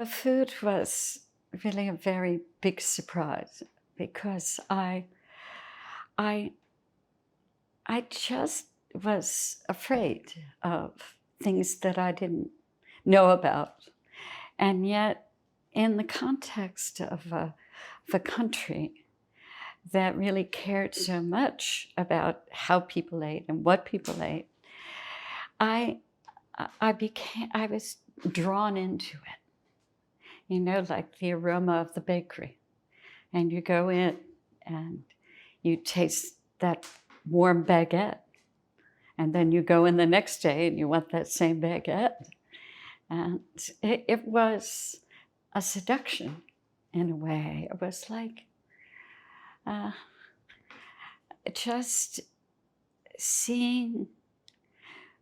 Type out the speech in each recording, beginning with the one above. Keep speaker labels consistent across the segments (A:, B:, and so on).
A: The food was really a very big surprise because I I just was afraid of things that I didn't know about. And yet, in the context of a country that really cared so much about how people ate and what people ate, I I was drawn into it. You know, like the aroma of the bakery. And you go in and you taste that warm baguette. And then you go in the next day and you want that same baguette. And it was a seduction in a way. It was like uh, just seeing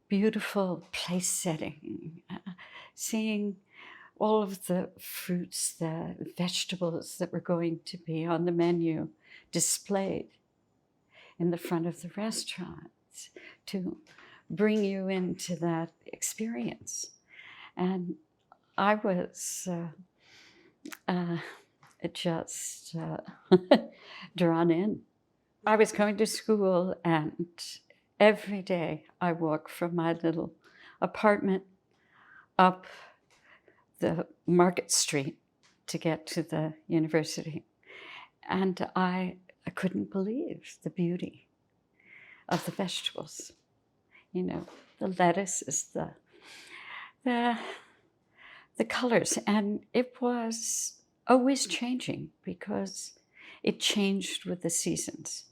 A: beautiful place setting, seeing all of the fruits, the vegetables that were going to be on the menu displayed in the front of the restaurant to bring you into that experience. And I was just drawn in. I was going to school, and every day I walked from my little apartment up the Market Street to get to the university. And I couldn't believe the beauty of the vegetables. You know, the lettuces, the colors. And it was always changing because it changed with the seasons.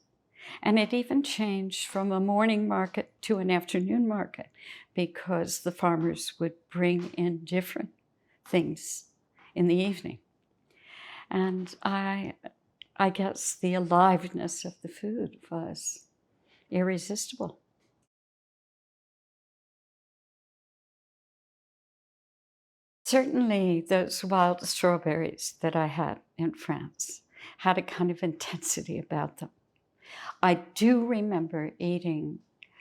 A: And it even changed from a morning market to an afternoon market because the farmers would bring in different things in the evening. And I guess the aliveness of the food was irresistible. Certainly those wild strawberries that I had in France had a kind of intensity about them. I do remember eating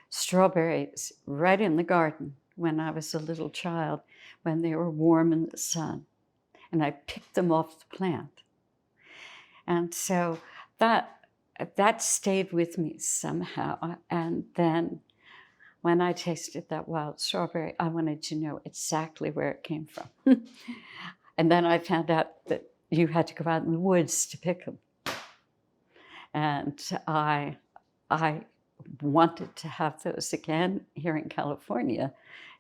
A: strawberries right in the garden when I was a little child, when they were warm in the sun, and I picked them off the plant. And so that stayed with me somehow. And then when I tasted that wild strawberry, I wanted to know exactly where it came from. And then I found out that you had to go out in the woods to pick them. And I wanted to have those again here in California.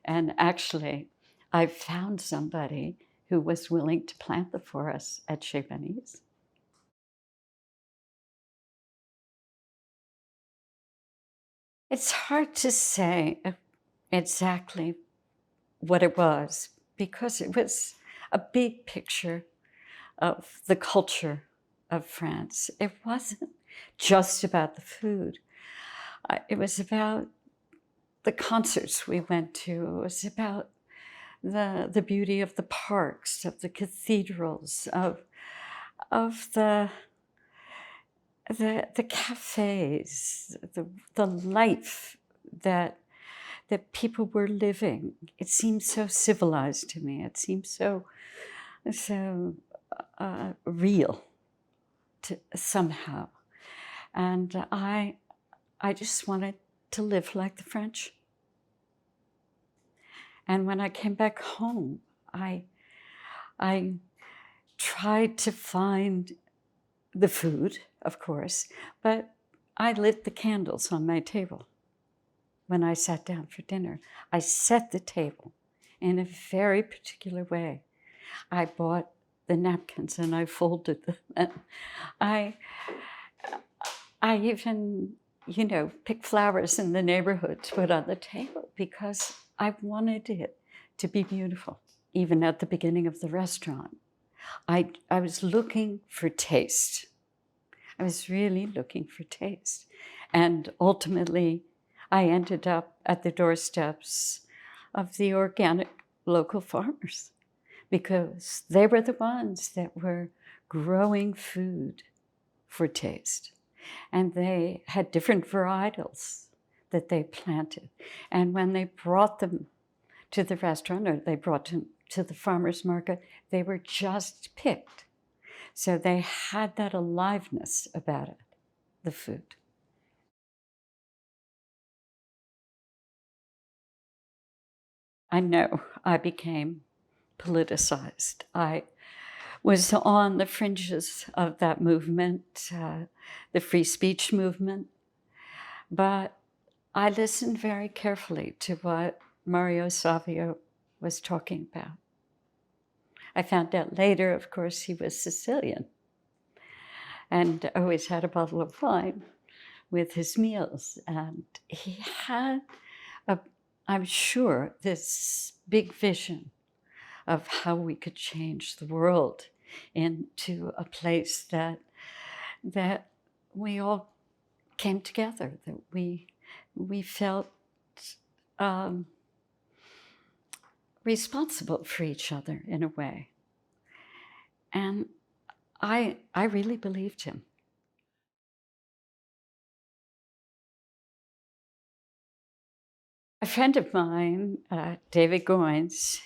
A: And actually, I found somebody who was willing to plant them for us at Chez Panisse. It's hard to say exactly what it was because it was a big picture of the culture of France. It wasn't just about the food. It was about the concerts we went to. It was about the beauty of the parks, of the cathedrals, of the cafes, the life that people were living. It seemed so civilized to me. It seemed so real somehow. And I just wanted to live like the French. And when I came back home, I tried to find the food, of course, but I lit the candles on my table when I sat down for dinner. I set the table in a very particular way. I bought the napkins and I folded them. And I even, picked flowers in the neighborhood to put on the table because I wanted it to be beautiful. Even at the beginning of the restaurant, I was looking for taste. I was really looking for taste. And ultimately, I ended up at the doorsteps of the organic local farmers because they were the ones that were growing food for taste. And they had different varietals that they planted. And when they brought them to the restaurant, or they brought them to the farmer's market, they were just picked. So they had that aliveness about it, the food. I know I became politicized. I was on the fringes of that movement, the free speech movement, but I listened very carefully to what Mario Savio was talking about. I found out later, of course, he was Sicilian and always had a bottle of wine with his meals. And he had, I'm sure, this big vision of how we could change the world into a place that we all came together, that we felt responsible for each other in a way. And I really believed him. A friend of mine, David Goins,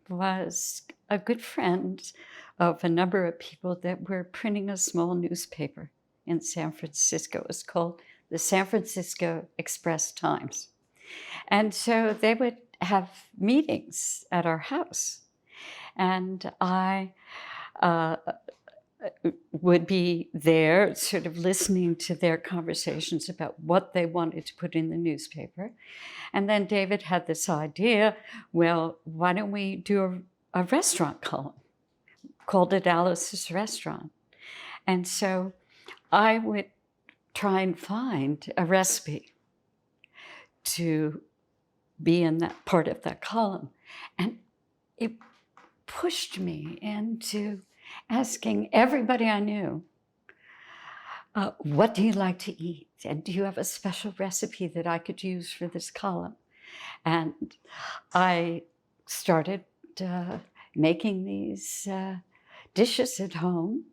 A: was a good friend of a number of people that were printing a small newspaper in San Francisco. It was called the San Francisco Express-Times. And so they would have meetings at our house. And I would be there sort of listening to their conversations about what they wanted to put in the newspaper. And then David had this idea, well, why don't we do a restaurant column? Called it Alice's Restaurant. And so I would try and find a recipe to be in that part of that column. And it pushed me into asking everybody I knew, what do you like to eat? And do you have a special recipe that I could use for this column? And I started making these dishes at home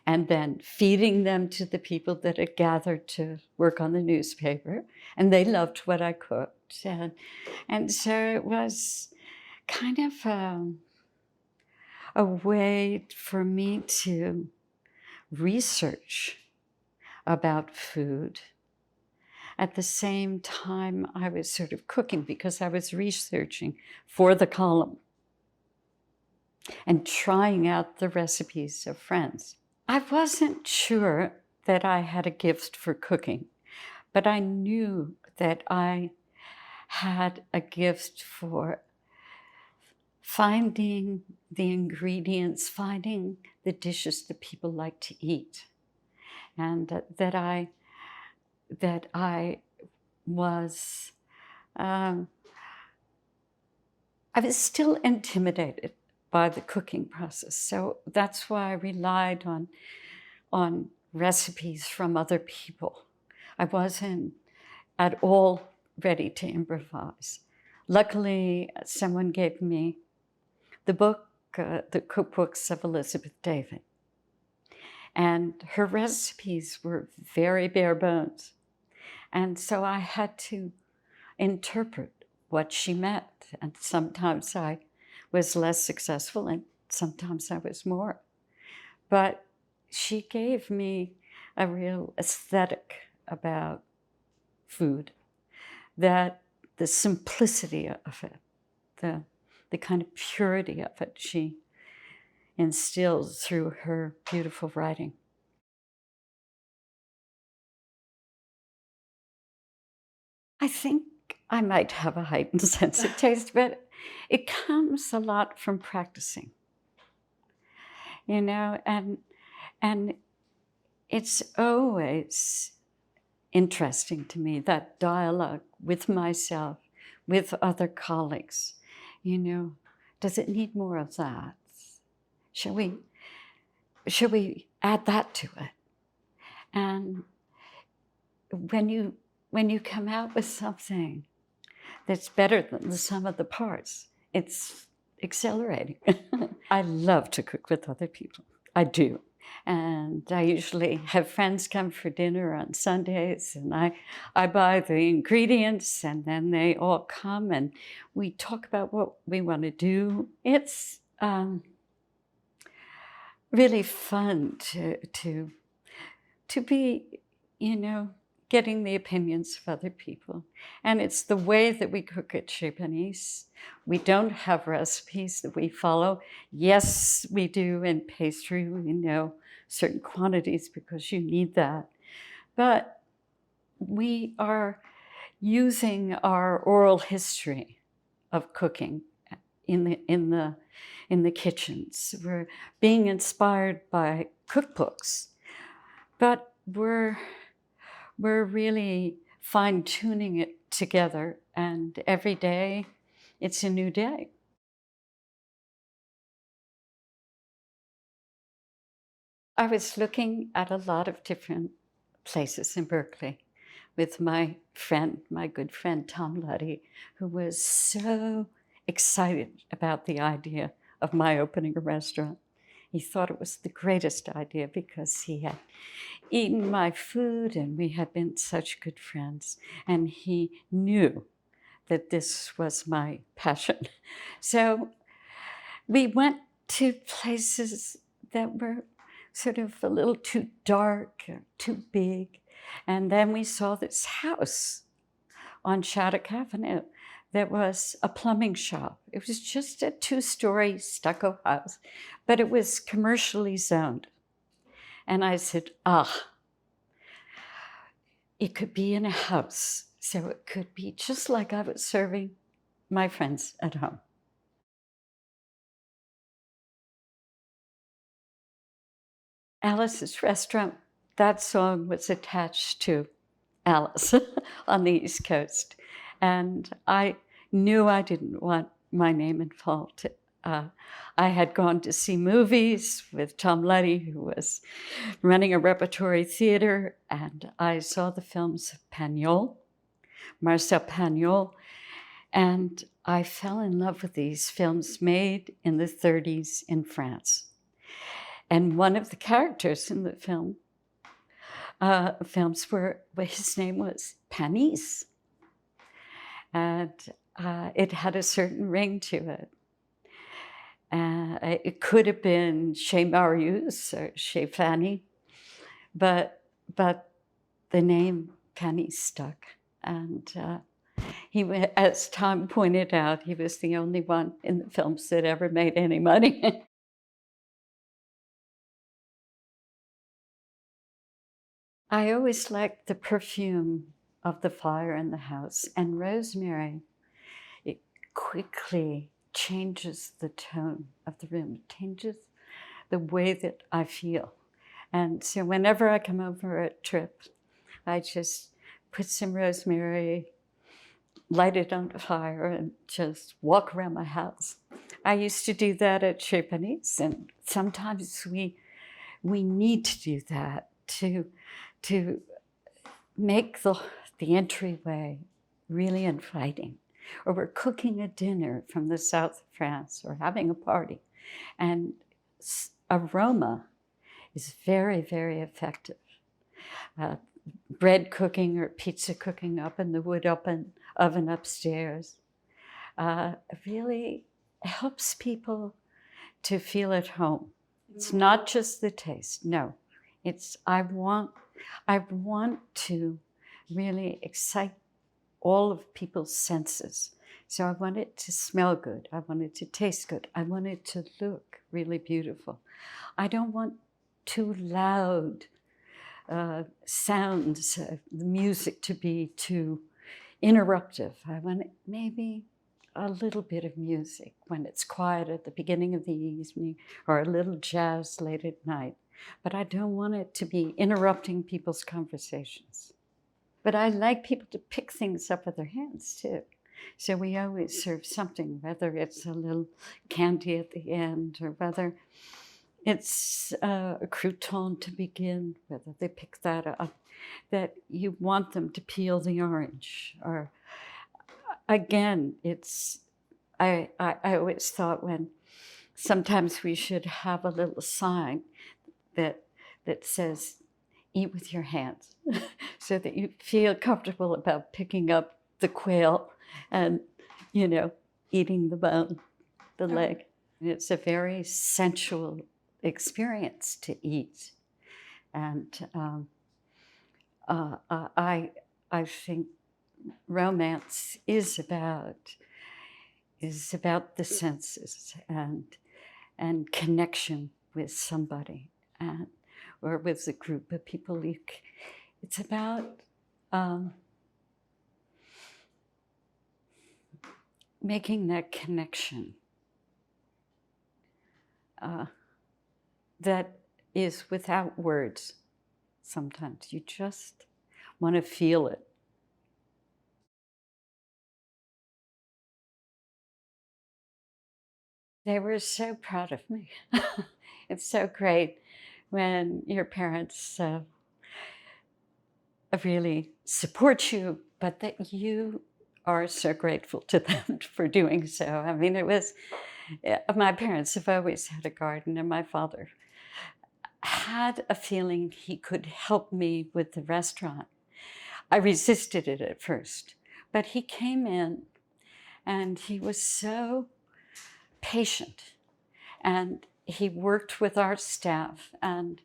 A: and then feeding them to the people that had gathered to work on the newspaper. And they loved what I cooked. And so it was kind of a way for me to research about food. At the same time, I was sort of cooking because I was researching for the column and trying out the recipes of friends. I wasn't sure that I had a gift for cooking, but I knew that I had a gift for finding the ingredients, finding the dishes that people like to eat, and that I was still intimidated by the cooking process. So that's why I relied on recipes from other people. I wasn't at all ready to improvise. Luckily, someone gave me the book, the cookbooks of Elizabeth David. And her recipes were very bare bones. And so I had to interpret what she meant. And sometimes I was less successful and sometimes I was more. But she gave me a real aesthetic about food, that the simplicity of it, the kind of purity of it she instilled through her beautiful writing. I think I might have a heightened sense of taste, but it comes a lot from practicing, you know, and it's always interesting to me, that dialogue with myself, with other colleagues. You know, does it need more of that? Should we add that to it? And when you come out with something that's better than the sum of the parts, it's exhilarating. I love to cook with other people. I do. And I usually have friends come for dinner on Sundays, and I buy the ingredients, and then they all come and we talk about what we want to do. It's really fun to be, getting the opinions of other people. And it's the way that we cook at Chez Panisse. We don't have recipes that we follow. Yes, we do in pastry. We know certain quantities because you need that. But we are using our oral history of cooking in the kitchens. We're being inspired by cookbooks, but we're really fine-tuning it together, and every day it's a new day. I was looking at a lot of different places in Berkeley with my good friend Tom Luddy, who was so excited about the idea of my opening a restaurant. He thought it was the greatest idea because he had eaten my food and we had been such good friends. And he knew that this was my passion. So we went to places that were sort of a little too dark or too big. And then we saw this house on Shattuck Avenue that was a plumbing shop. It was just a 2-story stucco house, but it was commercially zoned. And I said, it could be in a house. So it could be just like I was serving my friends at home. Alice's Restaurant, that song was attached to Alice on the East Coast. And I knew I didn't want my name involved. I had gone to see movies with Tom Luddy, who was running a repertory theater, and I saw the films of Marcel Pagnol, and I fell in love with these films made in the 30s in France. And one of the characters in the films his name was Panisse. And it had a certain ring to it. It could have been Chez Marius or Chez Fanny, but the name Fanny stuck. And as Tom pointed out, he was the only one in the films that ever made any money. I always liked the perfume of the fire in the house, and rosemary, it quickly changes the tone of the room. It changes the way that I feel. And so whenever I come over a trip, I just put some rosemary, light it on the fire, and just walk around my house. I used to do that at Chez Panisse, and sometimes we need to do that to make the entryway really inviting. Or we're cooking a dinner from the south of France or having a party, and aroma is very, very effective. Bread cooking or pizza cooking up in the wood oven upstairs really helps people to feel at home. It's not just the taste, no. It's I want to really excite all of people's senses. So I want it to smell good. I want it to taste good. I want it to look really beautiful. I don't want too loud sounds, the music to be too interruptive. I want maybe a little bit of music when it's quiet at the beginning of the evening, or a little jazz late at night. But I don't want it to be interrupting people's conversations. But I like people to pick things up with their hands too. So we always serve something, whether it's a little candy at the end, or whether it's a crouton to begin, whether they pick that up, that you want them to peel the orange. Or again, I always thought sometimes we should have a little sign that says, eat with your hands, so that you feel comfortable about picking up the quail and, eating the bone, the leg. It's a very sensual experience to eat. And I think romance is about the senses and connection with somebody, or with a group of people. It's about making that connection that is without words. Sometimes you just want to feel it. They were so proud of me. It's so great when your parents really support you, but that you are so grateful to them for doing so. I mean, my parents have always had a garden, and my father had a feeling he could help me with the restaurant. I resisted it at first, but he came in and he was so patient, and he worked with our staff, and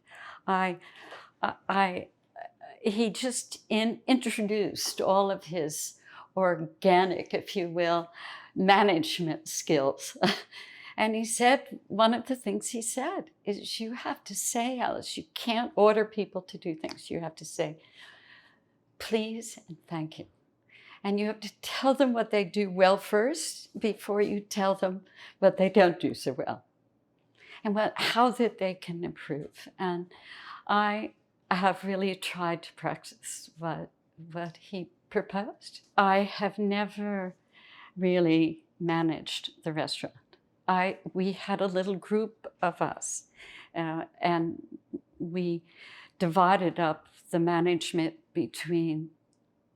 A: he just introduced all of his organic, if you will, management skills. And he said, one of the things he said is, you have to say, Alice, you can't order people to do things. You have to say, please and thank you. And you have to tell them what they do well first before you tell them what they don't do so well, and how that they can improve. And I have really tried to practice what he proposed. I have never really managed the restaurant. We had a little group of us, and we divided up the management between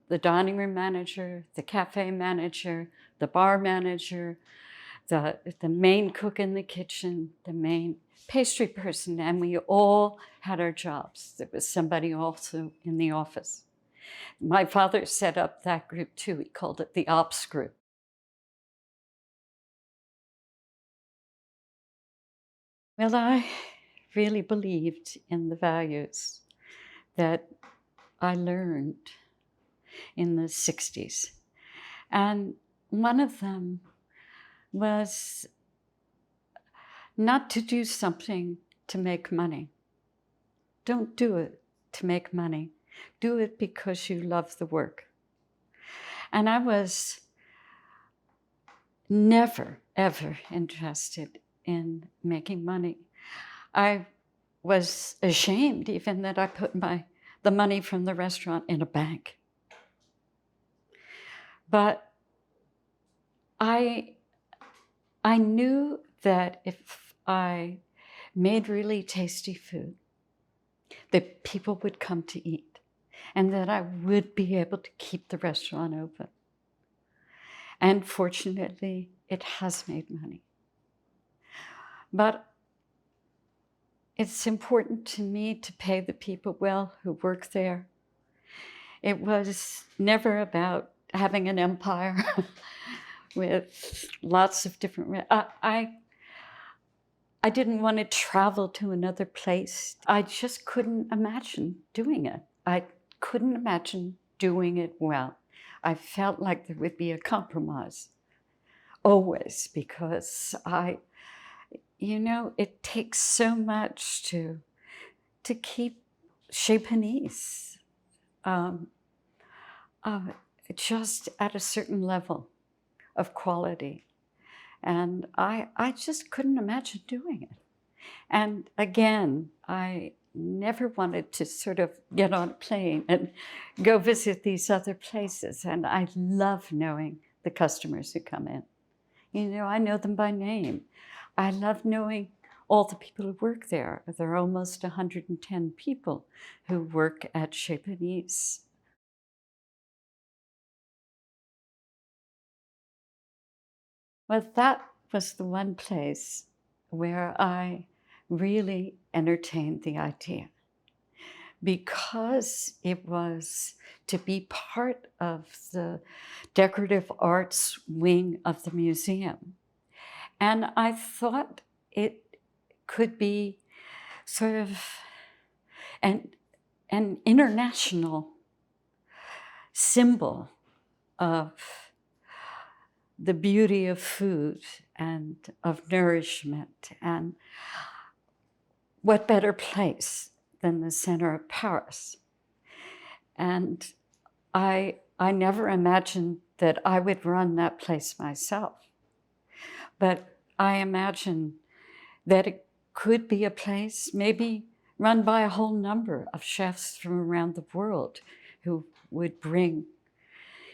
A: the dining room manager, the cafe manager, the bar manager, the main cook in the kitchen, the main pastry person, and we all had our jobs. There was somebody also in the office. My father set up that group too. He called it the ops group. Well, I really believed in the values that I learned in the 60s. And one of them was not to do something to make money. Don't do it to make money. Do it because you love the work. And I was never, ever interested in making money. I was ashamed even that I put the money from the restaurant in a bank. But I knew that if I made really tasty food, that people would come to eat, and that I would be able to keep the restaurant open. And fortunately, it has made money. But it's important to me to pay the people well who work there. It was never about having an empire with lots of different... I didn't want to travel to another place. I just couldn't imagine doing it. I couldn't imagine doing it well. I felt like there would be a compromise, always, because it takes so much to keep Chez Panisse just at a certain level of quality. And I just couldn't imagine doing it. And again, I never wanted to sort of get on a plane and go visit these other places. And I love knowing the customers who come in. I know them by name. I love knowing all the people who work there. There are almost 110 people who work at Chez Panisse. Well, that was the one place where I really entertained the idea, because it was to be part of the decorative arts wing of the museum. And I thought it could be sort of an international symbol of the beauty of food and of nourishment. And what better place than the center of Paris? And I never imagined that I would run that place myself, but I imagined that it could be a place maybe run by a whole number of chefs from around the world who would bring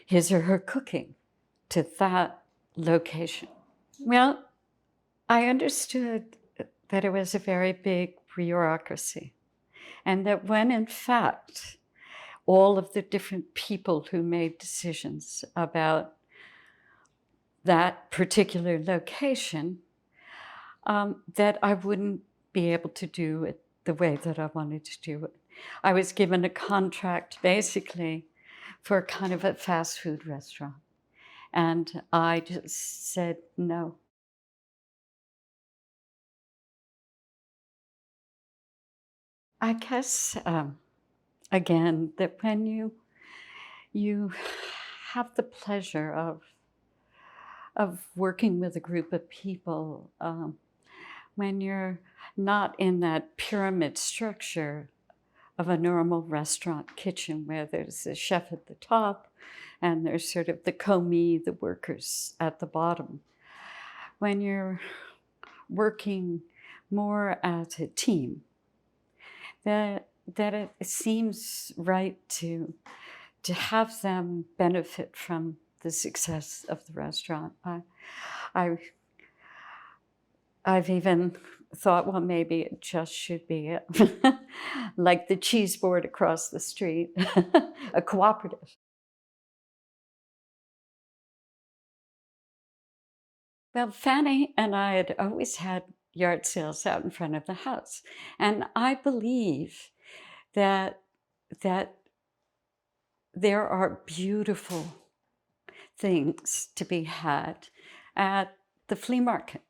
A: his or her cooking to that location. Well, I understood that it was a very big bureaucracy, and that when in fact all of the different people who made decisions about that particular location, that I wouldn't be able to do it the way that I wanted to do it. I was given a contract basically for kind of a fast food restaurant, and I just said no. I guess, again, that when you have the pleasure of working with a group of people, when you're not in that pyramid structure of a normal restaurant kitchen where there's a chef at the top and there's sort of the commis, the workers at the bottom. When you're working more as a team, that it seems right to have them benefit from the success of the restaurant. I've even thought, well, maybe it just should be like the cheese board across the street, a cooperative. Well, Fanny and I had always had yard sales out in front of the house. And I believe that there are beautiful things to be had at the flea market.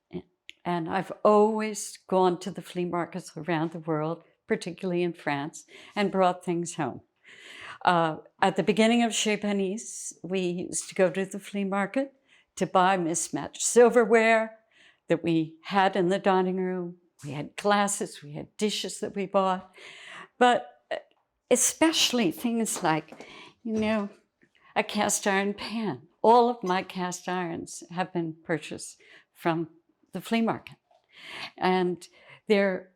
A: And I've always gone to the flea markets around the world, particularly in France, and brought things home. At the beginning of Chez Panisse, we used to go to the flea market to buy mismatched silverware that we had in the dining room. We had glasses, we had dishes that we bought, but especially things like, a cast iron pan. All of my cast irons have been purchased from the flea market. And they're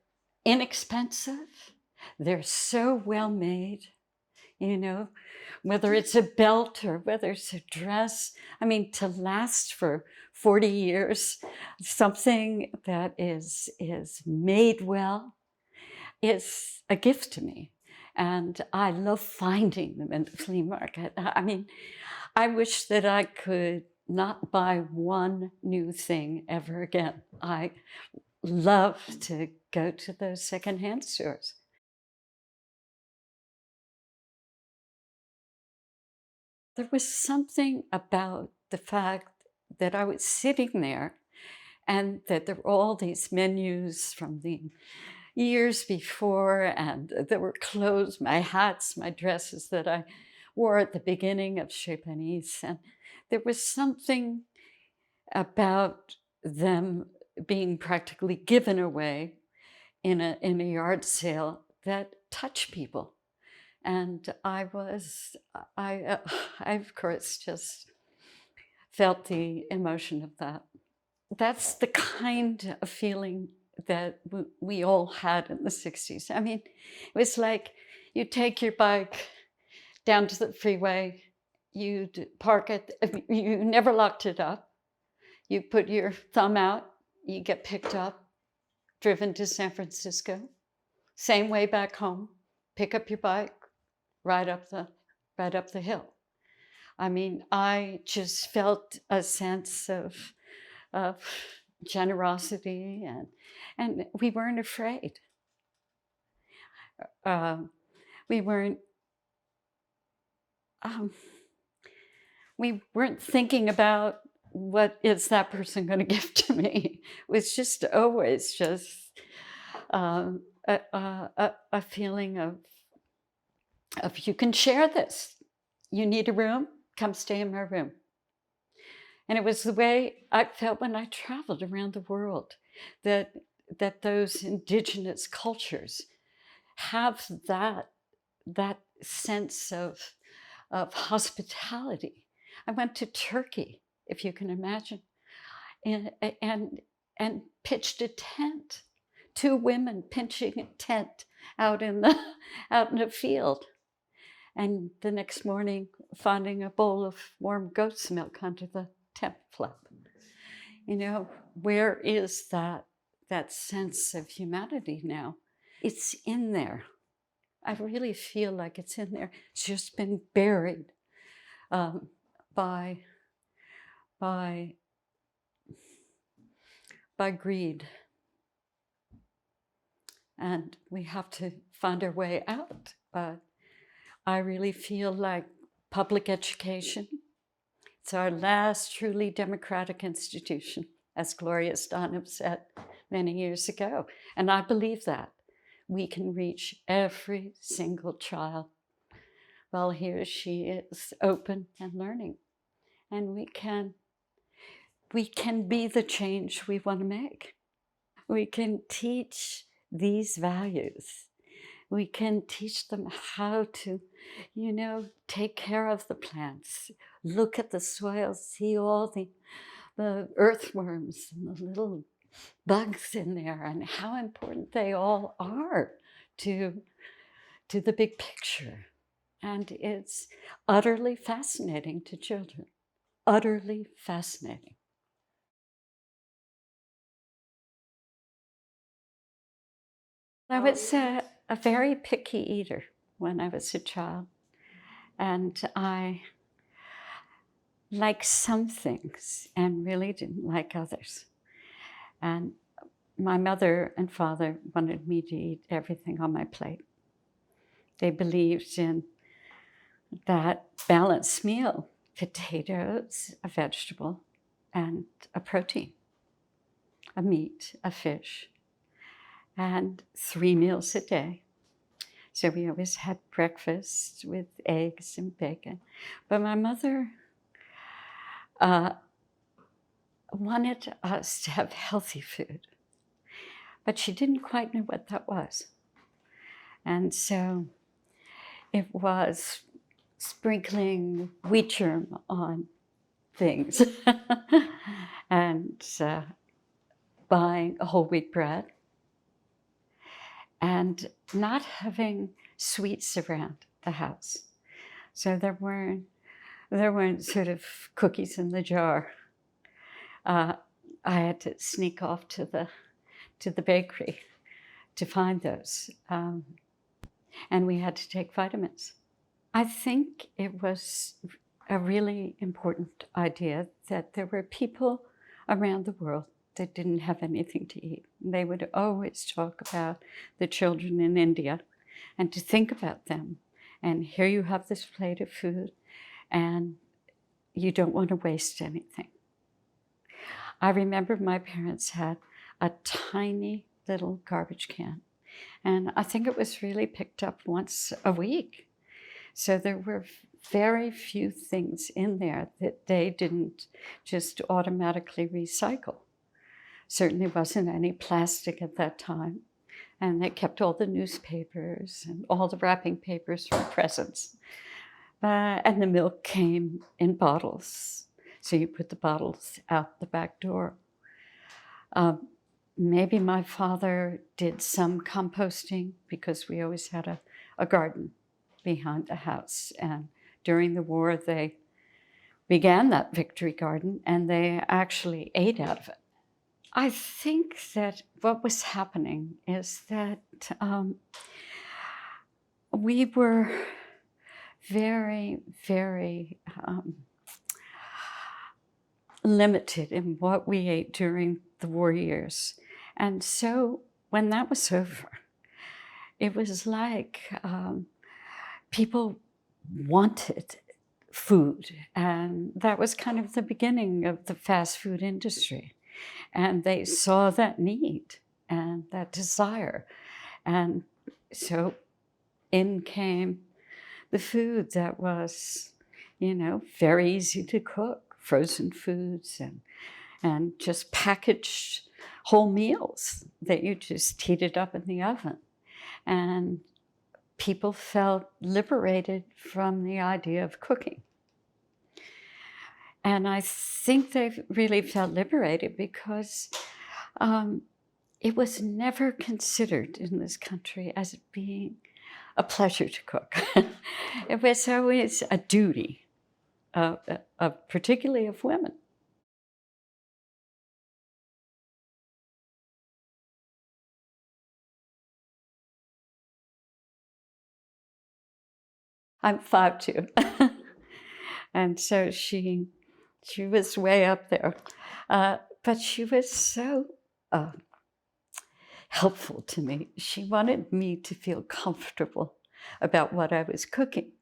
A: inexpensive. They're so well made, whether it's a belt or whether it's a dress. I mean, to last for 40 years, something that is made well is a gift to me. And I love finding them in the flea market. I mean, I wish that I could not buy one new thing ever again. I love to go to those secondhand stores. There was something about the fact that I was sitting there and that there were all these menus from the years before, and there were clothes, my hats, my dresses that I wore at the beginning of Chez Panisse. And there was something about them being practically given away in a yard sale that touched people. And I of course just felt the emotion of that. That's the kind of feeling that we all had in the 60s. I mean, it was like you take your bike down to the freeway, you'd park it, you never locked it up. You put your thumb out, you get picked up, driven to San Francisco. Same way back home, pick up your bike, ride up the hill. I mean, I just felt a sense of generosity, and we weren't afraid. We weren't we weren't thinking about what is that person going to give to me. It was just always just a feeling of you can share this. You need a room, come stay in my room. And it was the way I felt when I traveled around the world, that those indigenous cultures have that sense of hospitality. I went to Turkey, if you can imagine, and pitched a tent. 2 women pitching a tent out in a field, and the next morning finding a bowl of warm goat's milk under the tent flap. You know, where is that sense of humanity now? It's in there. I really feel like it's in there. It's just been buried by greed. And we have to find our way out. But I really feel like public education, it's our last truly democratic institution, as Gloria Steinem said many years ago. And I believe that. We can reach every single child while he or she is open and learning. And we can be the change we want to make. We can teach these values. We can teach them how to, take care of the plants, look at the soil, see all the earthworms and the little bugs in there, and how important they all are to the big picture. And it's utterly fascinating to children, utterly fascinating. I was a very picky eater when I was a child, and I liked some things and really didn't like others. And my mother and father wanted me to eat everything on my plate. They believed in that balanced meal: potatoes, a vegetable, and a protein, a meat, a fish, and 3 meals a day. So we always had breakfast with eggs and bacon. But my mother wanted us to have healthy food, but she didn't quite know what that was. And so it was sprinkling wheat germ on things and buying whole wheat bread and not having sweets around the house. So there weren't sort of cookies in the jar. I had to sneak off to the bakery to find those. And we had to take vitamins. I think it was a really important idea that there were people around the world that didn't have anything to eat. They would always talk about the children in India and to think about them. And here you have this plate of food and you don't want to waste anything. I remember my parents had a tiny little garbage can, and I think it was really picked up once a week. So there were very few things in there that they didn't just automatically recycle. Certainly wasn't any plastic at that time. And they kept all the newspapers and all the wrapping papers for presents. And the milk came in bottles. So you put the bottles out the back door. Maybe my father did some composting because we always had a garden behind the house. And during the war, they began that victory garden and they actually ate out of it. I think that what was happening is that we were very, very limited in what we ate during the war years. And so when that was over, it was like people wanted food. And that was kind of the beginning of the fast food industry. And they saw that need and that desire. And so in came the food that was, you know, very easy to cook, frozen foods and just packaged whole meals that you just heated up in the oven. And people felt liberated from the idea of cooking. And I think they really felt liberated because it was never considered in this country as being a pleasure to cook. It was always a duty, particularly of women. I'm 5'2", and so she was way up there, but she was so helpful to me. She wanted me to feel comfortable about what I was cooking,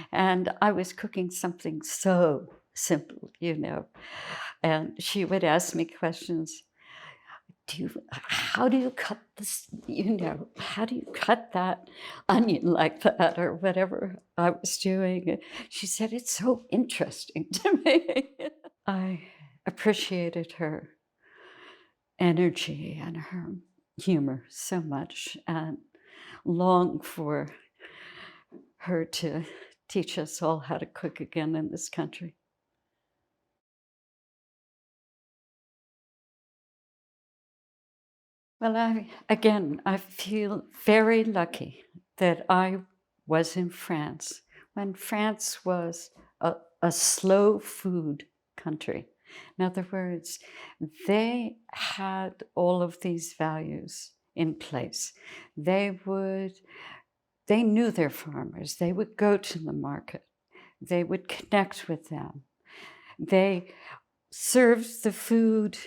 A: and I was cooking something so simple, you know. And she would ask me questions. How do you cut this, you know, how do you cut that onion like that, or whatever I was doing? She said, it's so interesting to me. I appreciated her energy and her humor so much, and longed for her to teach us all how to cook again in this country. Well, I feel very lucky that I was in France when France was a slow food country. In other words, they had all of these values in place. They knew their farmers. They would go to the market. They would connect with them. They served the food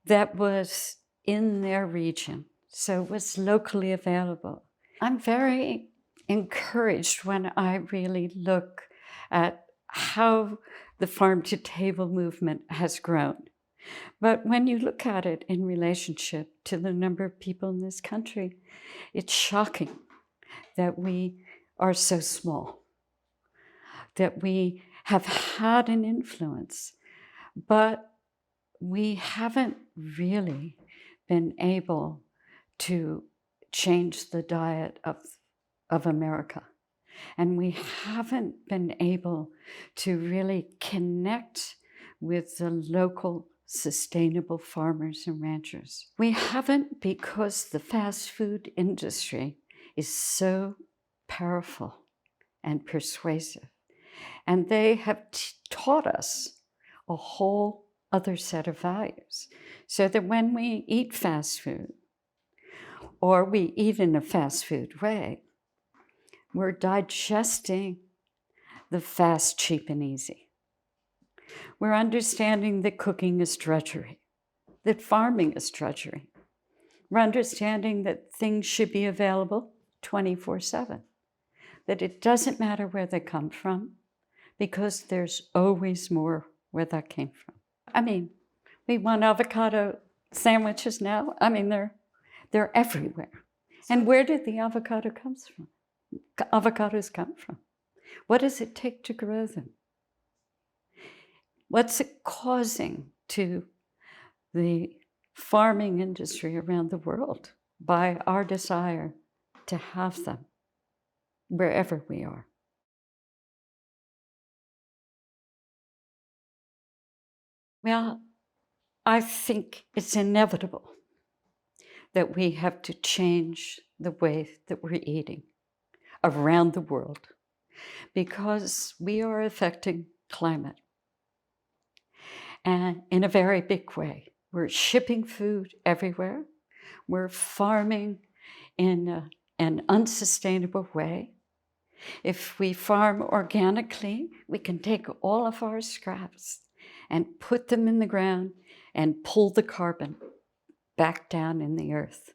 A: that was in their region, so it was locally available. I'm very encouraged when I really look at how the farm-to-table movement has grown. But when you look at it in relationship to the number of people in this country, it's shocking that we are so small, that we have had an influence, but we haven't really been able to change the diet of America. And we haven't been able to really connect with the local sustainable farmers and ranchers. We haven't, because the fast food industry is so powerful and persuasive. And they have taught us a whole other set of values, so that when we eat fast food, or we eat in a fast food way, we're digesting the fast, cheap, and easy. We're understanding that cooking is drudgery, that farming is drudgery. We're understanding that things should be available 24/7, that it doesn't matter where they come from, because there's always more where that came from. I mean, we want avocado sandwiches now. I mean, they're everywhere. And where did the avocado comes from? Avocados come from? What does it take to grow them? What's it causing to the farming industry around the world by our desire to have them wherever we are? Well, I think it's inevitable that we have to change the way that we're eating around the world, because we are affecting climate, and in a very big way. We're shipping food everywhere. We're farming in an unsustainable way. If we farm organically, we can take all of our scraps and put them in the ground and pull the carbon back down in the earth.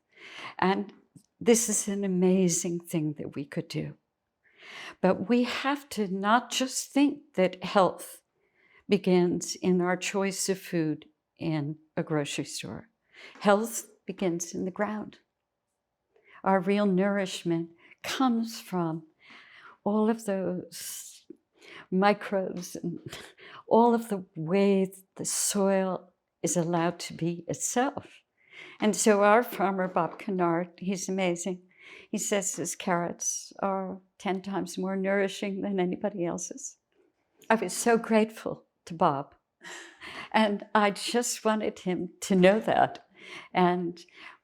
A: And this is an amazing thing that we could do. But we have to not just think that health begins in our choice of food in a grocery store. Health begins in the ground. Our real nourishment comes from all of those microbes and all of the way the soil is allowed to be itself. And so our farmer, Bob Kennard, he's amazing. He says his carrots are 10 times more nourishing than anybody else's. I was so grateful to Bob. And I just wanted him to know that. And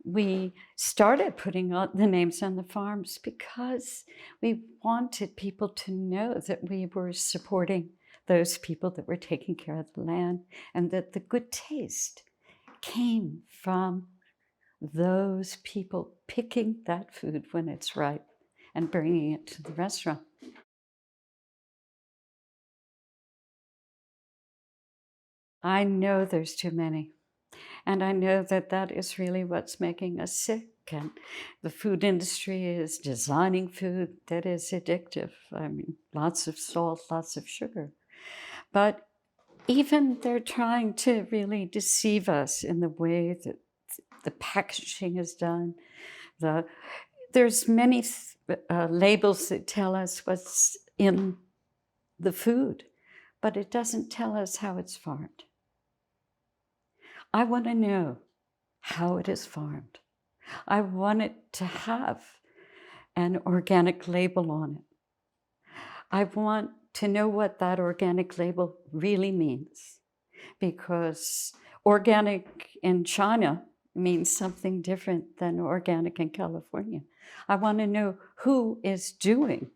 A: we started putting the names on the farms because we wanted people to know that we were supporting those people that were taking care of the land, and that the good taste came from those people picking that food when it's ripe and bringing it to the restaurant. I know there's too many. And I know that that is really what's making us sick. And the food industry is designing food that is addictive. I mean, lots of salt, lots of sugar. But even they're trying to really deceive us in the way that the packaging is done. There's many labels that tell us what's in the food, but it doesn't tell us how it's farmed. I want to know how it is farmed. I want it to have an organic label on it. I want to know what that organic label really means, because organic in China means something different than organic in California. I want to know who is doing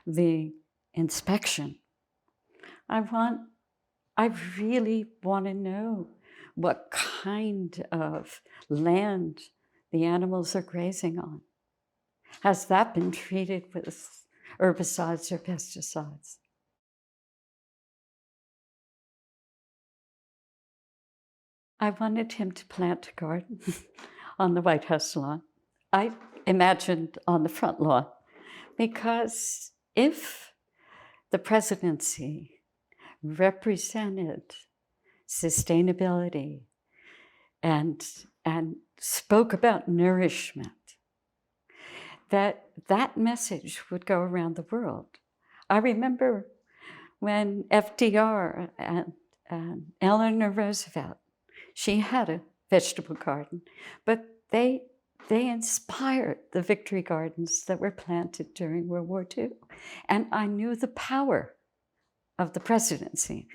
A: the inspection. I really want to know what kind of land the animals are grazing on. Has that been treated with herbicides or pesticides? I wanted him to plant a garden on the White House lawn. I imagined on the front lawn, because if the presidency represented sustainability and spoke about nourishment, that message would go around the world. I remember when FDR and Eleanor Roosevelt, she had a vegetable garden, but they inspired the victory gardens that were planted during World War II. And I knew the power of the presidency.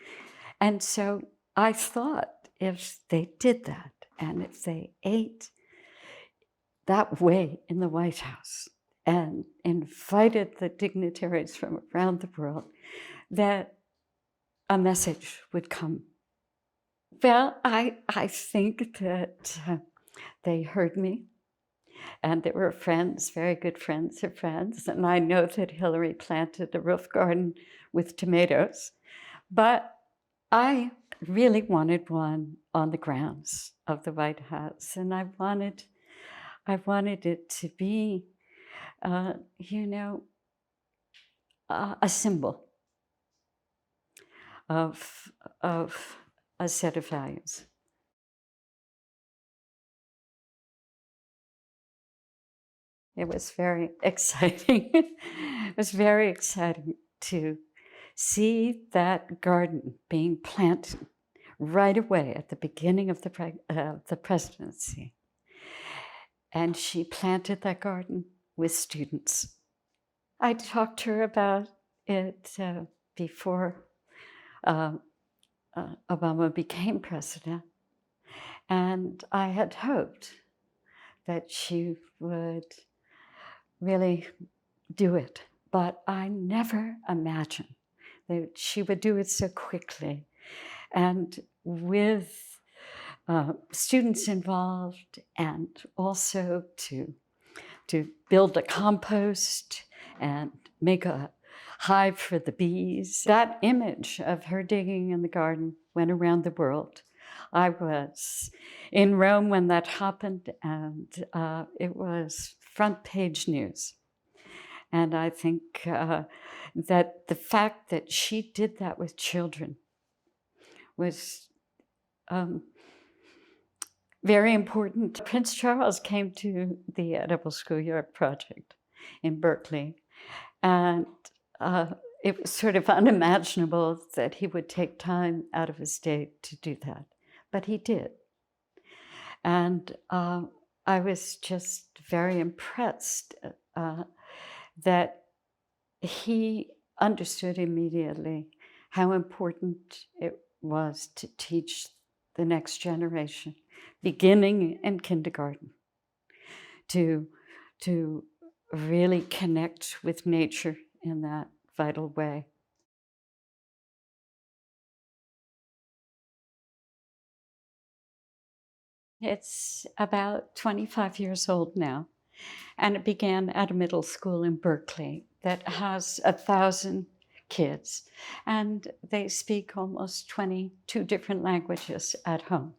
A: And so I thought, if they did that, and if they ate that way in the White House and invited the dignitaries from around the world, that a message would come. Well, I think that they heard me, and they were friends, very good friends of friends. And I know that Hillary planted a roof garden with tomatoes, but I really wanted one on the grounds of the White House. And I wanted it to be, a symbol of a set of values. It was very exciting. It was very exciting to see that garden being planted right away at the beginning of the presidency. And she planted that garden with students. I talked to her about it before Obama became president. And I had hoped that she would really do it. But I never imagined that she would do it so quickly. And with students involved, and also to build a compost and make a hive for the bees. That image of her digging in the garden went around the world. I was in Rome when that happened, and it was front page news. And I think that the fact that she did that with children was very important. Prince Charles came to the Edible Schoolyard project in Berkeley, and it was sort of unimaginable that he would take time out of his day to do that, but he did. And I was just very impressed that he understood immediately how important it was to teach the next generation, beginning in kindergarten, to really connect with nature in that vital way. It's about 25 years old now, and it began at a middle school in Berkeley that has 1,000 kids, and they speak almost 22 different languages at home.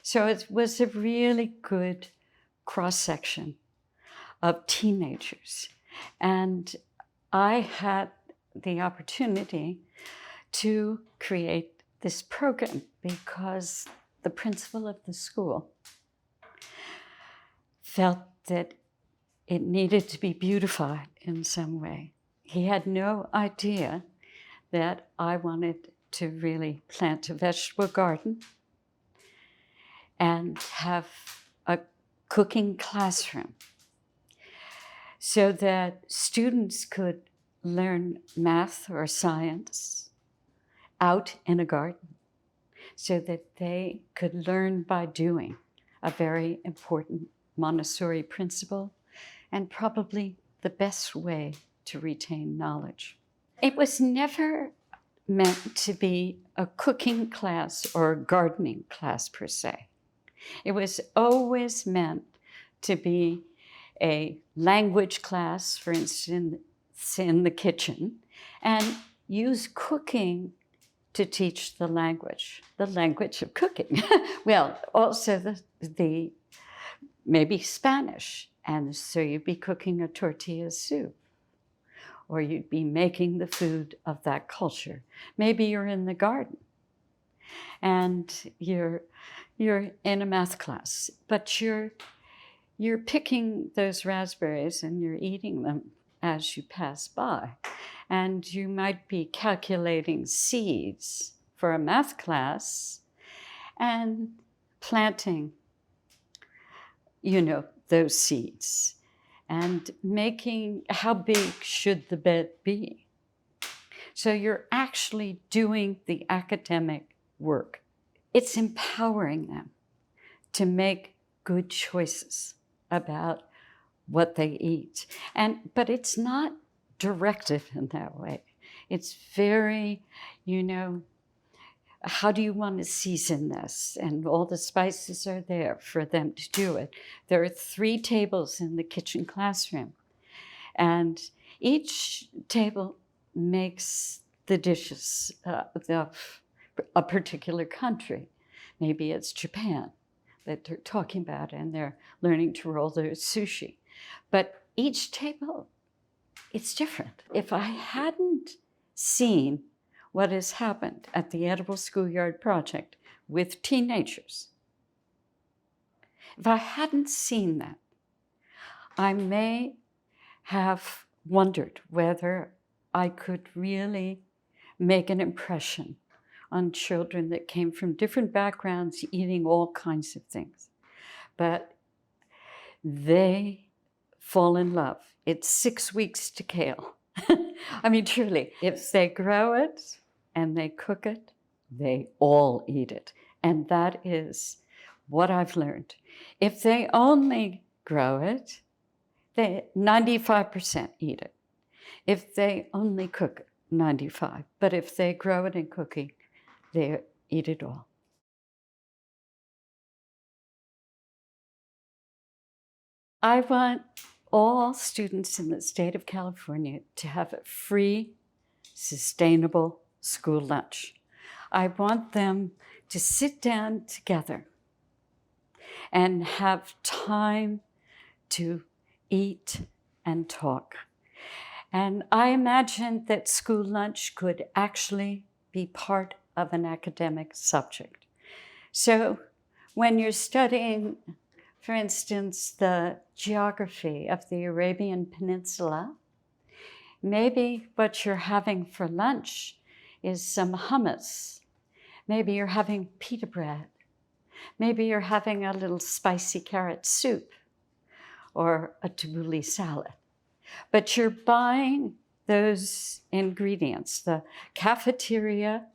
A: So it was a really good cross-section of teenagers. And I had the opportunity to create this program because the principal of the school felt that it needed to be beautified in some way. He had no idea that I wanted to really plant a vegetable garden and have a cooking classroom so that students could learn math or science out in a garden, so that they could learn by doing, a very important Montessori principle, and probably the best way to retain knowledge. It was never meant to be a cooking class or a gardening class per se. It was always meant to be a language class, for instance, in the kitchen, and use cooking to teach the language of cooking. Well, also the maybe Spanish, and so you'd be cooking a tortilla soup, or you'd be making the food of that culture. Maybe you're in the garden, and you're in a math class, but you're picking those raspberries and you're eating them as you pass by. And you might be calculating seeds for a math class and planting, those seeds and making how big should the bed be. So you're actually doing the academic work. It's empowering them to make good choices about what they eat. But it's not directive in that way. It's very, how do you want to season this? And all the spices are there for them to do it. There are 3 tables in the kitchen classroom, and each table makes the dishes of a particular country. Maybe it's Japan that they're talking about, and they're learning to roll their sushi. But each table, it's different. If I hadn't seen what has happened at the Edible Schoolyard project with teenagers, if I hadn't seen that, I may have wondered whether I could really make an impression on children that came from different backgrounds, eating all kinds of things. But they fall in love. It's 6 weeks to kale. I mean, truly, if they grow it and they cook it, they all eat it. And that is what I've learned. If they only grow it, 95% eat it. If they only cook it, 95%. But if they grow it in cooking, they eat it all. I want all students in the state of California to have a free, sustainable school lunch. I want them to sit down together and have time to eat and talk. And I imagined that school lunch could actually be part of an academic subject. So when you're studying, for instance, the geography of the Arabian Peninsula, maybe what you're having for lunch is some hummus. Maybe you're having pita bread. Maybe you're having a little spicy carrot soup or a tabbouleh salad. But you're buying those ingredients. The cafeteria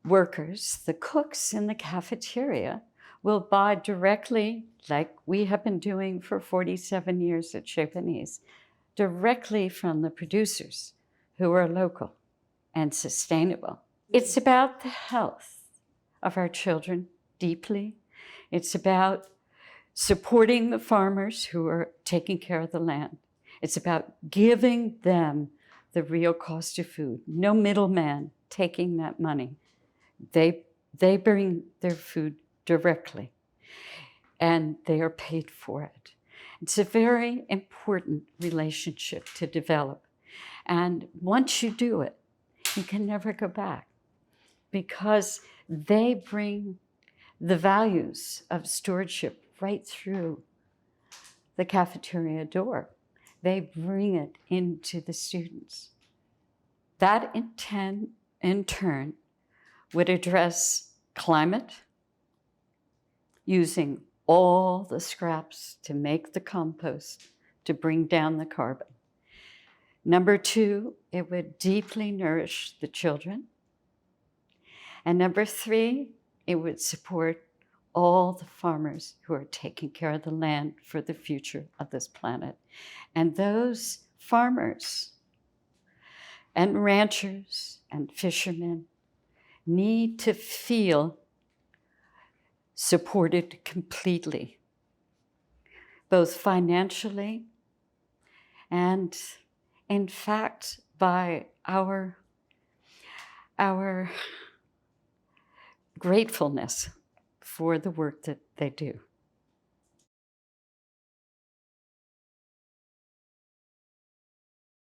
A: workers, the cooks in the cafeteria, will buy directly, like we have been doing for 47 years at Chez Panisse, directly from the producers who are local and sustainable. It's about the health of our children deeply. It's about supporting the farmers who are taking care of the land. It's about giving them the real cost of food. No middleman taking that money. They bring their food directly, and they are paid for it. It's a very important relationship to develop. And once you do it, you can never go back, because they bring the values of stewardship right through the cafeteria door. They bring it into the students. That in turn would address climate, using all the scraps to make the compost to bring down the carbon. Number two, it would deeply nourish the children. And number three, it would support all the farmers who are taking care of the land for the future of this planet. And those farmers and ranchers and fishermen need to feel supported completely, both financially and, in fact, by our gratefulness for the work that they do.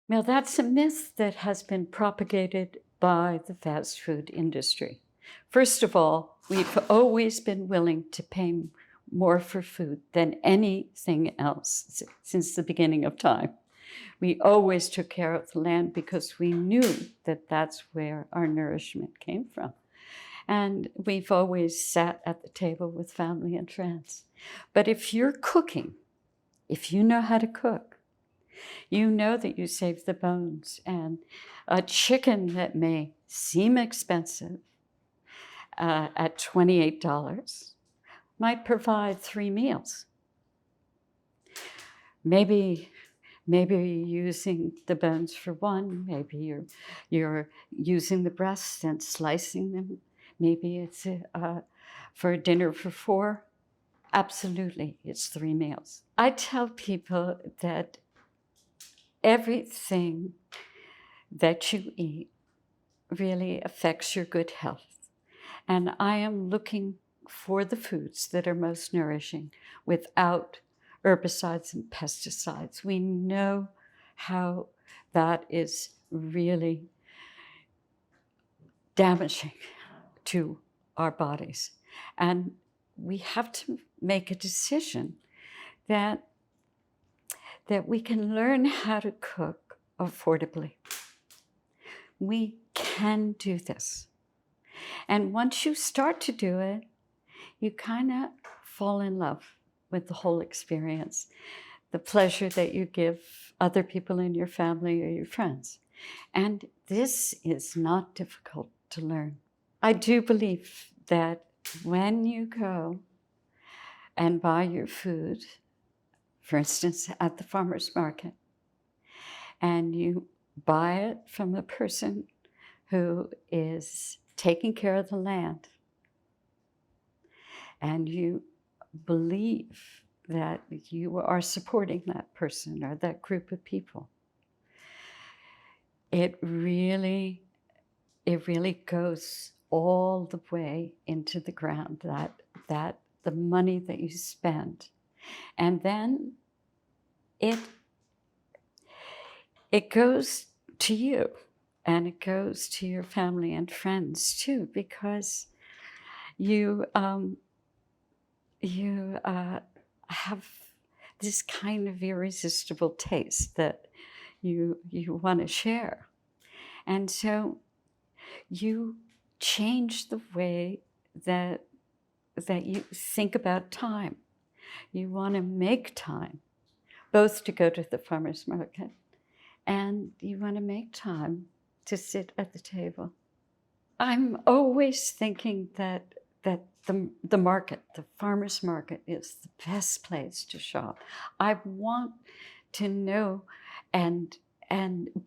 A: Now, that's a myth that has been propagated by the fast food industry. First of all, we've always been willing to pay more for food than anything else since the beginning of time. We always took care of the land because we knew that that's where our nourishment came from. And we've always sat at the table with family and friends. But if you're cooking, if you know how to cook, you know that you save the bones. And a chicken that may seem expensive at $28 might provide 3 meals. Maybe you're using the bones for one. Maybe you're using the breasts and slicing them. Maybe it's for a dinner for 4. Absolutely, it's 3 meals. I tell people that everything that you eat really affects your good health. And I am looking for the foods that are most nourishing without herbicides and pesticides. We know how that is really damaging to our bodies. And we have to make a decision that we can learn how to cook affordably. We can do this. And once you start to do it, you kind of fall in love with the whole experience, the pleasure that you give other people in your family or your friends. And this is not difficult to learn. I do believe that when you go and buy your food, for instance, at the farmer's market, and you buy it from a person who is taking care of the land, and you believe that you are supporting that person or that group of people, it really goes all the way into the ground, that the money that you spend. And then it goes to you, and it goes to your family and friends too, because you have this kind of irresistible taste that you want to share. And so you change the way that you think about time. You want to make time, both to go to the farmer's market, and you want to make time to sit at the table. I'm always thinking that the market, the farmer's market, is the best place to shop. I want to know and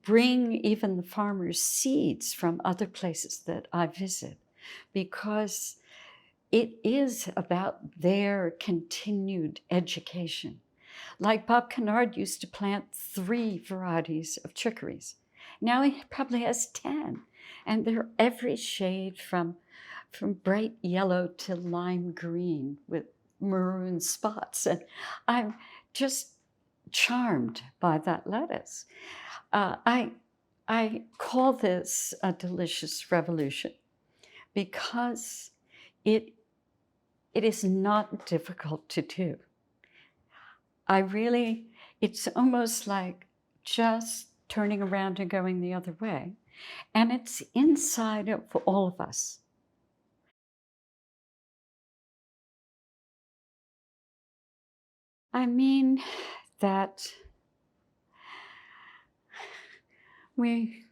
A: bring even the farmers' seeds from other places that I visit, because it is about their continued education. Like Bob Kennard used to plant 3 varieties of chicories. Now he probably has 10, and they're every shade from bright yellow to lime green with maroon spots. And I'm just charmed by that lettuce. I call this a delicious revolution because it is not difficult to do. It's almost like just turning around and going the other way. And it's inside of all of us. I mean that we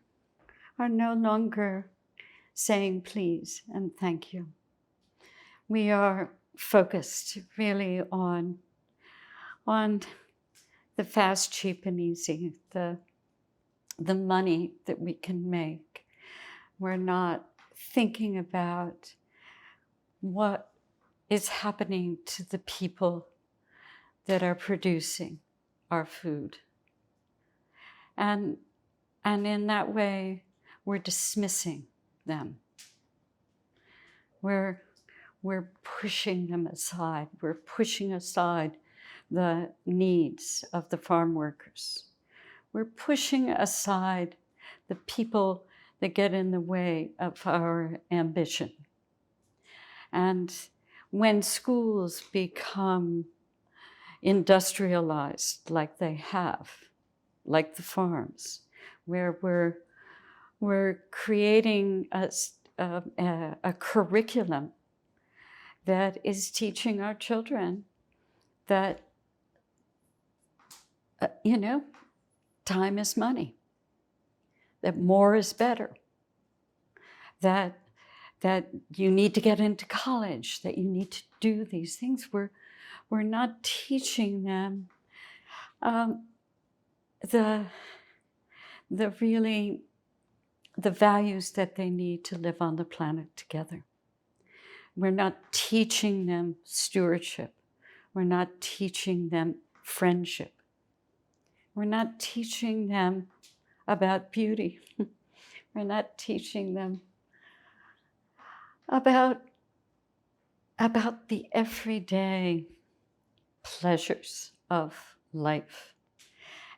A: are no longer saying please and thank you. We are focused really on the fast, cheap, and easy, the money that we can make. We're not thinking about what is happening to the people that are producing our food. And in that way, we're dismissing them. We're pushing them aside. We're pushing aside the needs of the farm workers. We're pushing aside the people that get in the way of our ambition. And when schools become industrialized like they have, like the farms, where we're creating a curriculum that is teaching our children that, time is money, that more is better, that you need to get into college, that you need to do these things. We're not teaching them the values that they need to live on the planet together. We're not teaching them stewardship. We're not teaching them friendship. We're not teaching them about beauty. We're not teaching them about the everyday pleasures of life.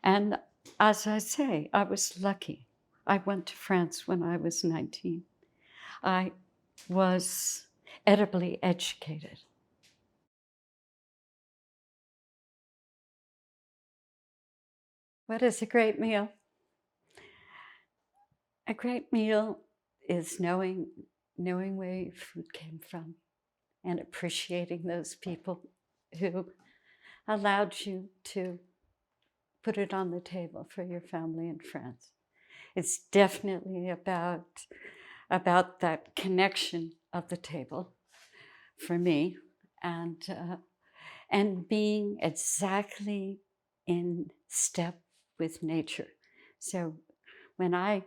A: And as I say, I was lucky. I went to France when I was 19. I was edibly educated. What is a great meal? A great meal is knowing where your food came from and appreciating those people who allowed you to put it on the table for your family and friends. It's definitely about that connection of the table for me, and being exactly in step with nature. So when I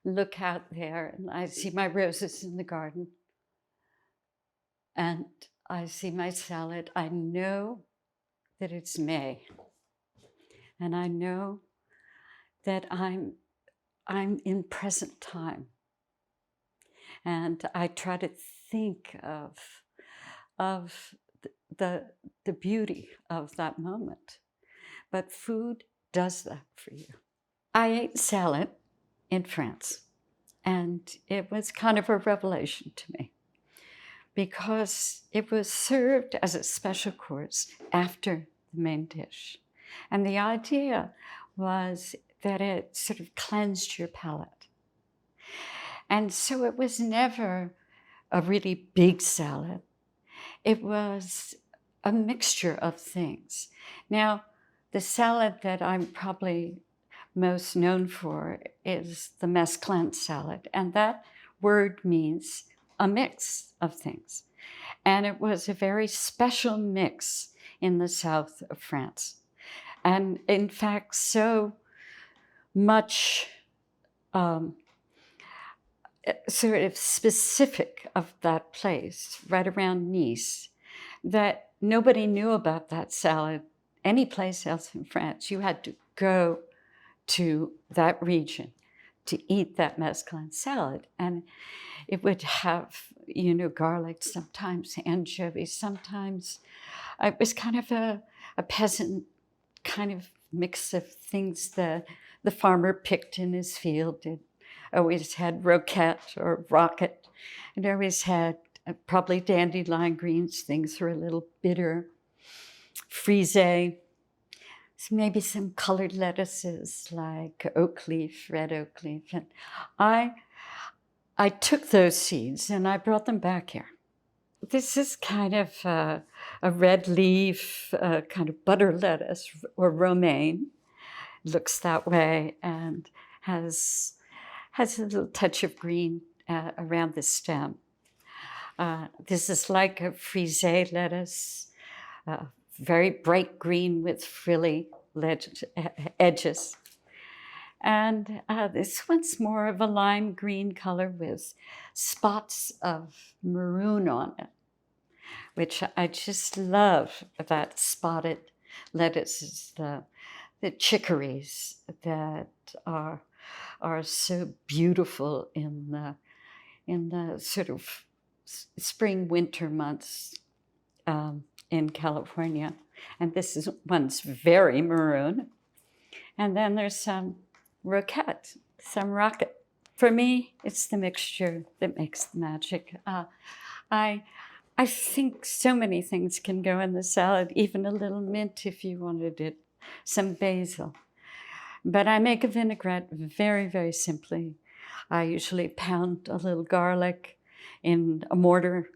A: look out there and I see my roses in the garden and I see my salad, I know that it's May. And I know that I'm in present time. And I try to think of the beauty of that moment. But food does that for you. I ate salad in France, and it was kind of a revelation to me because it was served as a special course after the main dish. And the idea was that it sort of cleansed your palate. And so it was never a really big salad. It was a mixture of things. Now, the salad that I'm probably most known for is the mesclun salad, and that word means a mix of things. And it was a very special mix in the south of France. And in fact, so much sort of specific of that place, right around Nice, that nobody knew about that salad any place else in France. You had to go to that region to eat that mesclun salad. And it would have, garlic, sometimes anchovies, sometimes it was kind of a peasant kind of mix of things that the farmer picked in his field. It always had roquette or rocket. It always had probably dandelion greens. Things were a little bitter. Frisee. Maybe some colored lettuces like oak leaf, red oak leaf. And I took those seeds and I brought them back here. This is kind of a red leaf, kind of butter lettuce or romaine. It looks that way and has a little touch of green around the stem. This is like a frisee lettuce, very bright green with frilly edges. And this one's more of a lime green color with spots of maroon on it, which I just love. That spotted lettuces, the chicories that are so beautiful in the sort of spring winter months in California. And one's very maroon. And then there's some roquette, some rocket. For me, it's the mixture that makes the magic. I think so many things can go in the salad, even a little mint if you wanted it, some basil. But I make a vinaigrette very, very simply. I usually pound a little garlic in a mortar,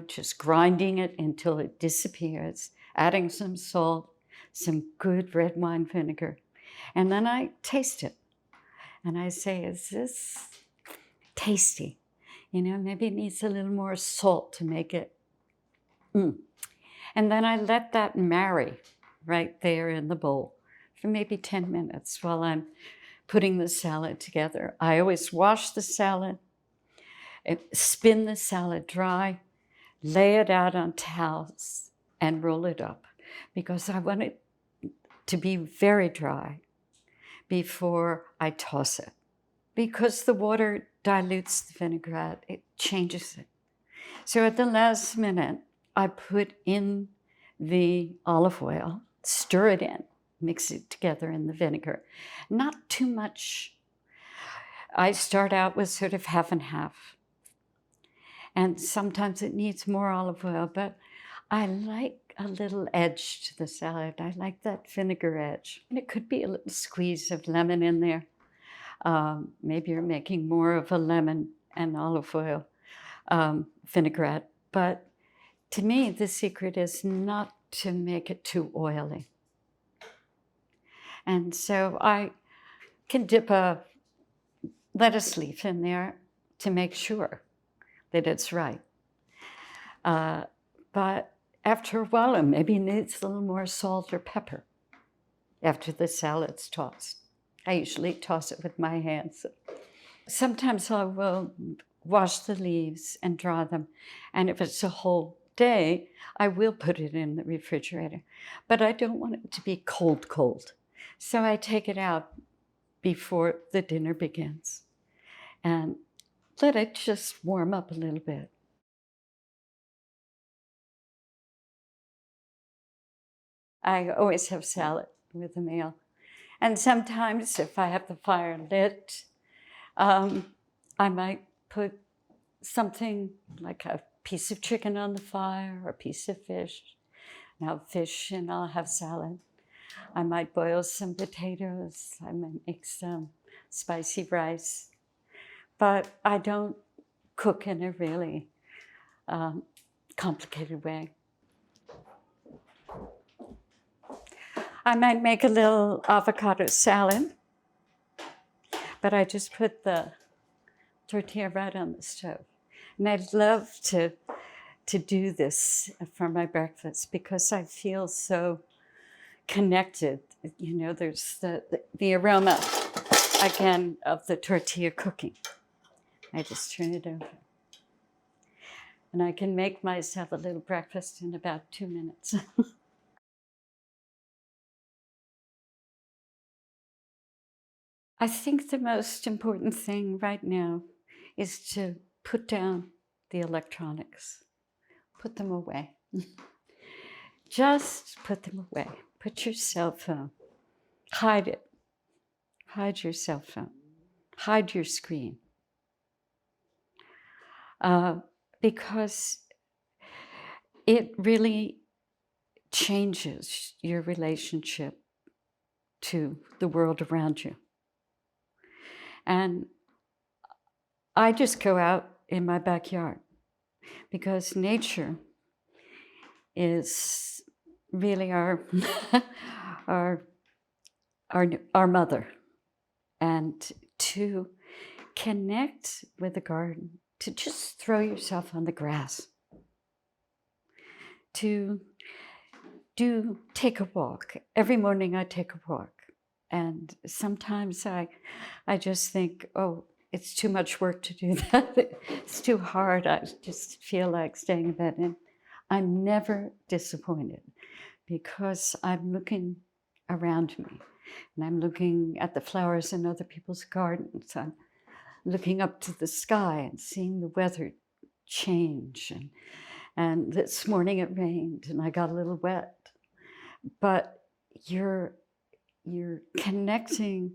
A: just grinding it until it disappears, adding some salt, some good red wine vinegar. And then I taste it. And I say, is this tasty? Maybe it needs a little more salt to make it. And then I let that marry right there in the bowl for maybe 10 minutes while I'm putting the salad together. I always wash the salad, spin the salad dry, lay it out on towels, and roll it up because I want it to be very dry before I toss it. Because the water dilutes the vinaigrette, it changes it. So at the last minute, I put in the olive oil, stir it in, mix it together in the vinegar. Not too much. I start out with sort of half and half. And sometimes it needs more olive oil, but I like a little edge to the salad. I like that vinegar edge. And it could be a little squeeze of lemon in there. Maybe you're making more of a lemon and olive oil vinaigrette. But to me, the secret is not to make it too oily. And so I can dip a lettuce leaf in there to make sure that it's right. But after a while, it maybe needs a little more salt or pepper after the salad's tossed. I usually toss it with my hands. Sometimes I will wash the leaves and dry them. And if it's a whole day, I will put it in the refrigerator. But I don't want it to be cold, cold. So I take it out before the dinner begins and let it just warm up a little bit. I always have salad with a meal. And sometimes if I have the fire lit, I might put something like a piece of chicken on the fire or a piece of fish. And I'll have fish and I'll have salad. I might boil some potatoes. I might make some spicy rice. But I don't cook in a really complicated way. I might make a little avocado salad, but I just put the tortilla right on the stove. And I'd love to do this for my breakfast because I feel so connected. You know, there's the aroma, again, of the tortilla cooking. I just turn it over. And I can make myself a little breakfast in about 2 minutes. I think the most important thing right now is to put down the electronics. Put them away. Just put them away. Put your cell phone. Hide it. Hide your cell phone. Hide your screen. Because it really changes your relationship to the world around you. And I just go out in my backyard because nature is really our mother. And to connect with the garden, to just throw yourself on the grass, to take a walk. Every morning I take a walk. And sometimes I just think, oh, it's too much work to do that. It's too hard. I just feel like staying in bed. And I'm never disappointed because I'm looking around me and I'm looking at the flowers in other people's gardens. I'm looking up to the sky and seeing the weather change. And this morning it rained and I got a little wet. But you're connecting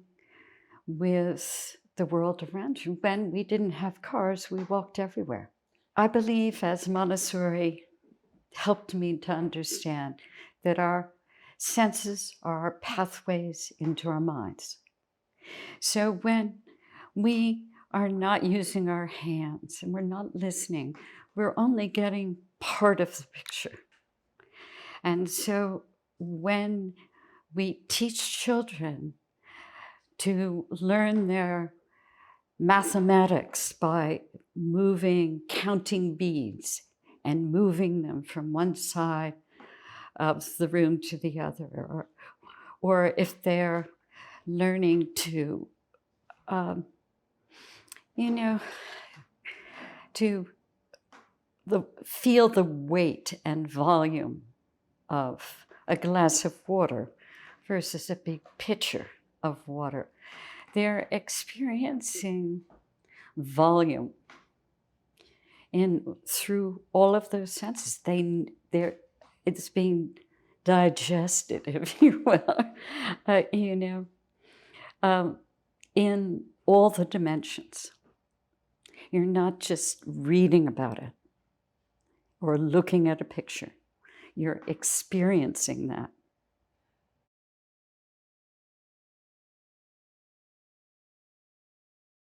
A: with the world around you. When we didn't have cars, we walked everywhere. I believe as Montessori helped me to understand that our senses are our pathways into our minds. So when we are not using our hands and we're not listening, we're only getting part of the picture. And so when we teach children to learn their mathematics by counting beads and moving them from one side of the room to the other, or if they're learning to, feel the weight and volume of a glass of water versus a big pitcher of water. They're experiencing volume through all of those senses. It's being digested, if you will, in all the dimensions. You're not just reading about it or looking at a picture. You're experiencing that.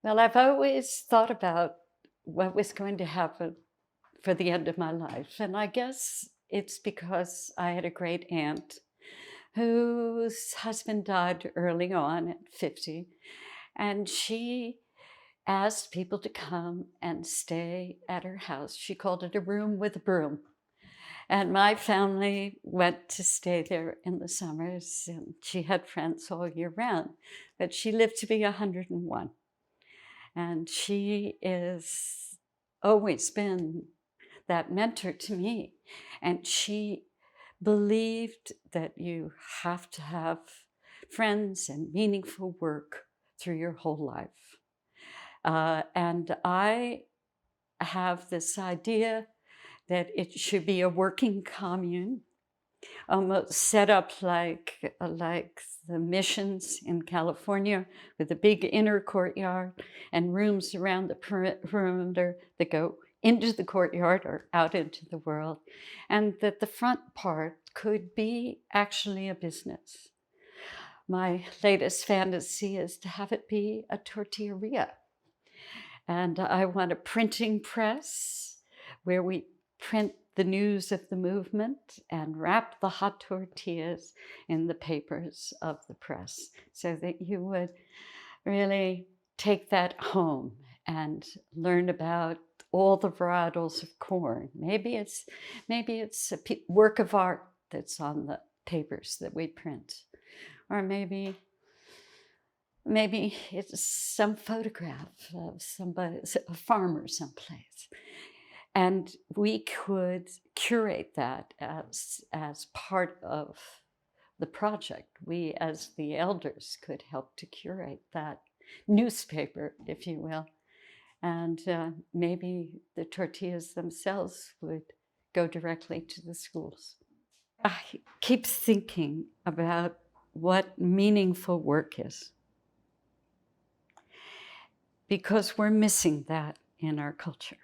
A: Well, I've always thought about what was going to happen for the end of my life. And I guess it's because I had a great aunt whose husband died early on at 50. And she asked people to come and stay at her house. She called it a room with a broom. And my family went to stay there in the summers. And she had friends all year round. But she lived to be 101. And she has always been that mentor to me. And she believed that you have to have friends and meaningful work through your whole life. And I have this idea that it should be a working commune, almost set up like the missions in California, with a big inner courtyard and rooms around the perimeter that go into the courtyard or out into the world, and that the front part could be actually a business. My latest fantasy is to have it be a tortilleria. And I want a printing press where we print the news of the movement and wrap the hot tortillas in the papers of the press, so that you would really take that home and learn about all the varietals of corn. Maybe it's a work of art that's on the papers that we print, or maybe it's some photograph of somebody, a farmer someplace. And we could curate that as part of the project. We, as the elders, could help to curate that newspaper, if you will. And maybe the tortillas themselves would go directly to the schools. I keep thinking about what meaningful work is, because we're missing that in our culture.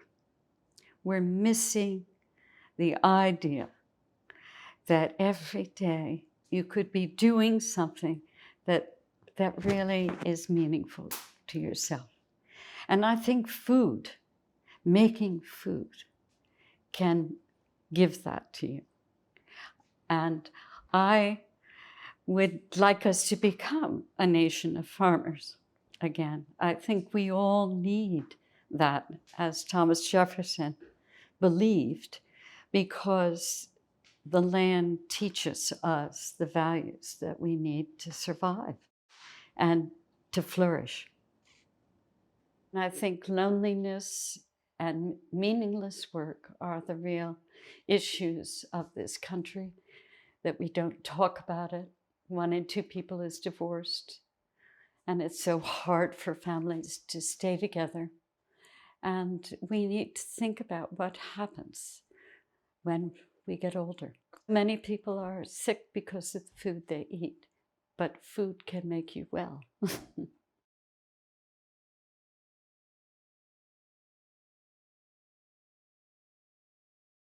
A: We're missing the idea that every day you could be doing something that really is meaningful to yourself. And I think food, making food, can give that to you. And I would like us to become a nation of farmers again. I think we all need that, as Thomas Jefferson believed, because the land teaches us the values that we need to survive and to flourish. And I think loneliness and meaningless work are the real issues of this country, that we don't talk about it. 1 in 2 people is divorced, and it's so hard for families to stay together. And we need to think about what happens when we get older. Many people are sick because of the food they eat, but food can make you well.